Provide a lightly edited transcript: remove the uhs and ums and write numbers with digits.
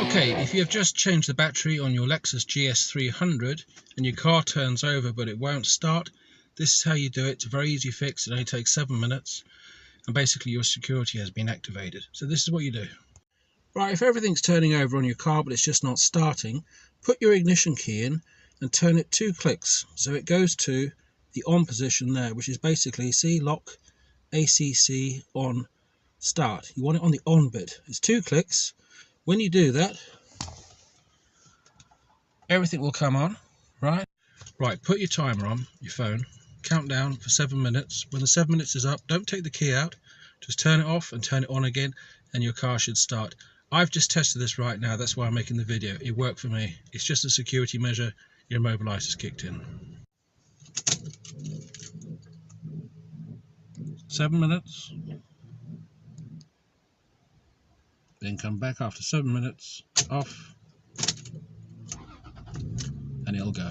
Okay, if you have just changed the battery on your Lexus GS300 and your car turns over but it won't start, this is how you do it. It's a very easy fix. It only takes 7 minutes and basically your security has been activated. So this is what you do. Right, if everything's turning over on your car but it's just not starting, put your ignition key in and turn it 2 clicks so it goes to the on position there, which is basically, see, lock, ACC on start. You want it on the on bit. It's 2 clicks. When you do that, everything will come on, right? Right, put your timer on your phone, count down for 7 minutes. When the 7 minutes is up, don't take the key out, just turn it off and turn it on again and your car should start. I've just tested this right now, that's why I'm making the video. It worked for me. It's just a security measure. Your immobilizer kicked in. 7 minutes. Then come back after 7 minutes, off, and it'll go.